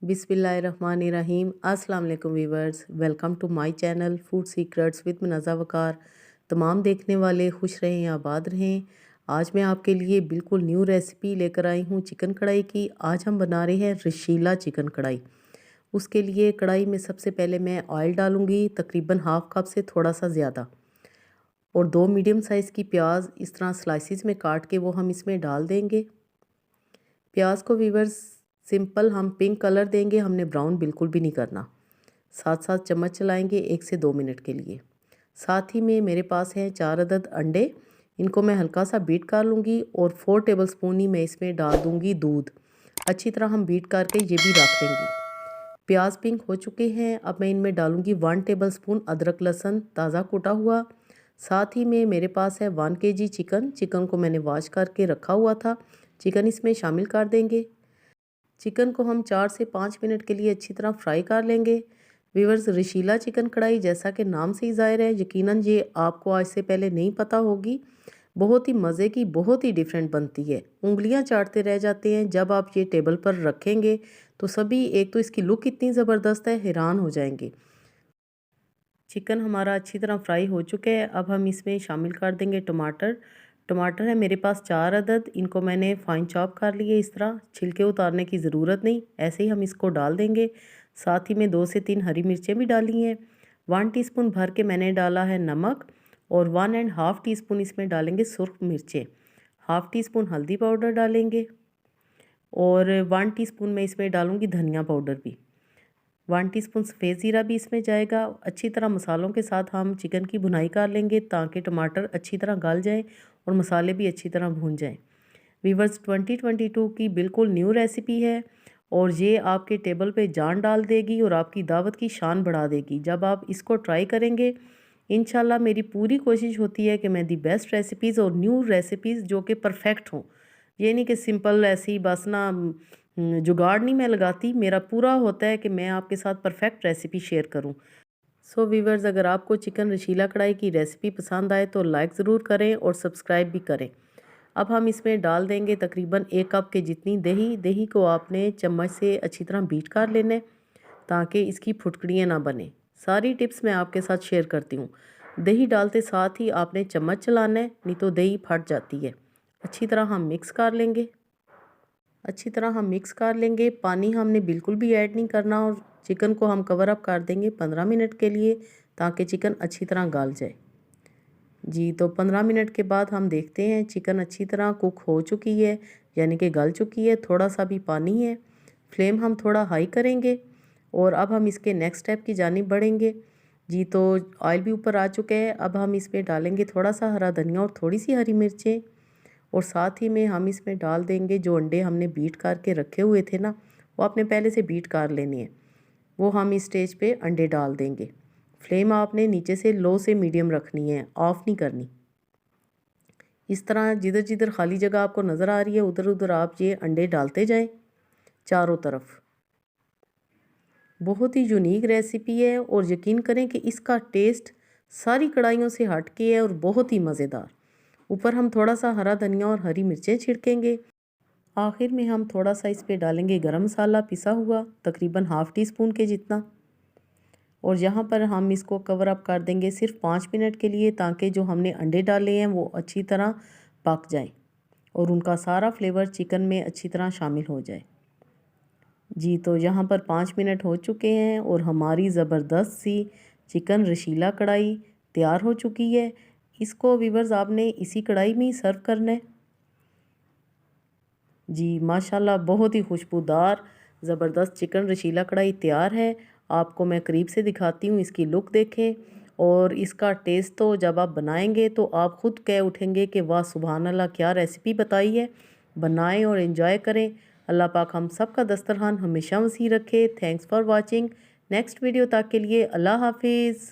बिस्मिल्लाहिर्रहमानिर्रहीम। अस्सलाम वालेकुम viewers, welcome to my channel food secrets with Munazza Waqar. तमाम देखने वाले खुश रहें, आबाद रहें। आज मैं आपके लिए बिल्कुल न्यू रेसिपी लेकर आई हूँ चिकन कढ़ाई की। आज हम बना रहे हैं रशीला चिकन कढ़ाई। उसके लिए कढ़ाई में सबसे पहले मैं ऑयल डालूँगी, तकरीबन हाफ़ कप से थोड़ा सा ज़्यादा, और 2 मीडियम साइज़ की प्याज इस तरह स्लाइसिस में काट के वो हम इसमें डाल देंगे। प्याज को वीवर्स सिंपल हम पिंक कलर देंगे, हमने ब्राउन बिल्कुल भी नहीं करना। साथ साथ चम्मच चलाएंगे 1 से 2 मिनट के लिए। साथ ही में मेरे पास हैं 4 अदद अंडे, इनको मैं हल्का सा बीट कर लूँगी और 4 टेबलस्पून ही मैं इसमें डाल दूँगी दूध। अच्छी तरह हम बीट करके ये भी रख लेंगे। प्याज पिंक हो चुके हैं, अब मैं इनमें डालूँगी 1 टेबलस्पून अदरक लहसुन ताज़ा कूटा हुआ। साथ ही में मेरे पास है 1 kg चिकन को मैंने वॉश करके रखा हुआ था। चिकन इसमें शामिल कर देंगे। चिकन को हम 4 से 5 मिनट के लिए अच्छी तरह फ्राई कर लेंगे। व्यूअर्स, रशीला चिकन कढ़ाई जैसा कि नाम से ही ज़ाहिर है, यकीनन ये आपको आज से पहले नहीं पता होगी। बहुत ही मज़े की, बहुत ही डिफरेंट बनती है। उंगलियां चाटते रह जाते हैं जब आप ये टेबल पर रखेंगे तो सभी, एक तो इसकी लुक इतनी ज़बरदस्त है, हैरान हो जाएंगे। चिकन हमारा अच्छी तरह फ्राई हो चुका है। अब हम इसमें शामिल कर देंगे टमाटर। टमाटर है मेरे पास 4 अदद, इनको मैंने फाइन चॉप कर लिए। इस तरह छिलके उतारने की ज़रूरत नहीं, ऐसे ही हम इसको डाल देंगे। साथ ही में 2 से 3 हरी मिर्चें भी डाली हैं। 1 टीस्पून भर के मैंने डाला है नमक, और 1 एंड हाफ़ टीस्पून इसमें डालेंगे सुर्ख मिर्चें। हाफ़ टीस्पून हल्दी पाउडर डालेंगे, और 1 टीस्पून मैं इसमें डालूँगी धनिया पाउडर भी। 1 टीस्पून सफ़ेद ज़ीरा भी इसमें जाएगा। अच्छी तरह मसालों के साथ हम चिकन की भुनाई कर लेंगे ताकि टमाटर अच्छी तरह गल जाएं और मसाले भी अच्छी तरह भून जाएं। वीवर्स, 2022 की बिल्कुल न्यू रेसिपी है और ये आपके टेबल पे जान डाल देगी और आपकी दावत की शान बढ़ा देगी जब आप इसको ट्राई करेंगे। इंशाल्लाह मेरी पूरी कोशिश होती है कि मैं दी बेस्ट रेसिपीज़ और न्यू रेसिपीज़ जो कि परफेक्ट हों। ये नहीं कि सिंपल ऐसी बस ना जुगाड़ नहीं मैं लगाती। मेरा पूरा होता है कि मैं आपके साथ परफेक्ट रेसिपी शेयर करूं। सो वीवर्स, अगर आपको चिकन रशीला कढ़ाई की रेसिपी पसंद आए तो लाइक ज़रूर करें और सब्सक्राइब भी करें। अब हम इसमें डाल देंगे तकरीबन 1 कप के जितनी दही। दही को आपने चम्मच से अच्छी तरह बीट कर लेना है ताकि इसकी फुटकड़ियाँ ना बने। सारी टिप्स मैं आपके साथ शेयर करती हूँ। दही डालते साथ ही आपने चम्मच चलाना है, नहीं तो दही फट जाती है। अच्छी तरह हम मिक्स कर लेंगे। अच्छी तरह हम मिक्स कर लेंगे। पानी हमने बिल्कुल भी ऐड नहीं करना, और चिकन को हम कवर अप कर देंगे 15 मिनट के लिए ताकि चिकन अच्छी तरह गल जाए। जी, तो 15 मिनट के बाद हम देखते हैं चिकन अच्छी तरह कुक हो चुकी है, यानी कि गल चुकी है। थोड़ा सा भी पानी है। फ्लेम हम थोड़ा हाई करेंगे और अब हम इसके नेक्स्ट स्टेप की जानिब बढ़ेंगे। जी, तो ऑयल भी ऊपर आ चुका है। अब हम इसमें डालेंगे थोड़ा सा हरा धनिया और थोड़ी सी हरी मिर्चें, और साथ ही में हम इसमें डाल देंगे जो अंडे हमने बीट करके रखे हुए थे ना, वो आपने पहले से बीट कर लेने हैं। वो हम इस स्टेज पे अंडे डाल देंगे। फ्लेम आपने नीचे से लो से मीडियम रखनी है, ऑफ़ नहीं करनी। इस तरह जिधर जिधर खाली जगह आपको नज़र आ रही है उधर उधर आप ये अंडे डालते जाएं चारों तरफ। बहुत ही यूनिक रेसिपी है और यकीन करें कि इसका टेस्ट सारी कढ़ाइयों से हट के है और बहुत ही मज़ेदार। ऊपर हम थोड़ा सा हरा धनिया और हरी मिर्चें छिड़केंगे। आखिर में हम थोड़ा सा इस पे डालेंगे गरम मसाला पिसा हुआ, तकरीबन हाफ़ टी स्पून के जितना, और यहाँ पर हम इसको कवर अप कर देंगे सिर्फ 5 मिनट के लिए ताकि जो हमने अंडे डाले हैं वो अच्छी तरह पक जाएं और उनका सारा फ्लेवर चिकन में अच्छी तरह शामिल हो जाए। जी, तो यहाँ पर 5 मिनट हो चुके हैं और हमारी ज़बरदस्त सी चिकन रशीला कढ़ाई तैयार हो चुकी है। इसको व्यूअर्स आपने इसी कढ़ाई में ही सर्व करना है। जी माशाल्लाह, बहुत ही खुशबूदार ज़बरदस्त चिकन रशीला कढ़ाई तैयार है। आपको मैं करीब से दिखाती हूँ, इसकी लुक देखें और इसका टेस्ट तो जब आप बनाएंगे तो आप ख़ुद कह उठेंगे कि वाह सुभान अल्लाह, क्या रेसिपी बताई है। बनाएं और एंजॉय करें। अल्लाह पाक हम सब का दस्तरखान हमेशा वसी रखे। Thanks for watching. Next video तक के लिए अल्लाह हाफिज़।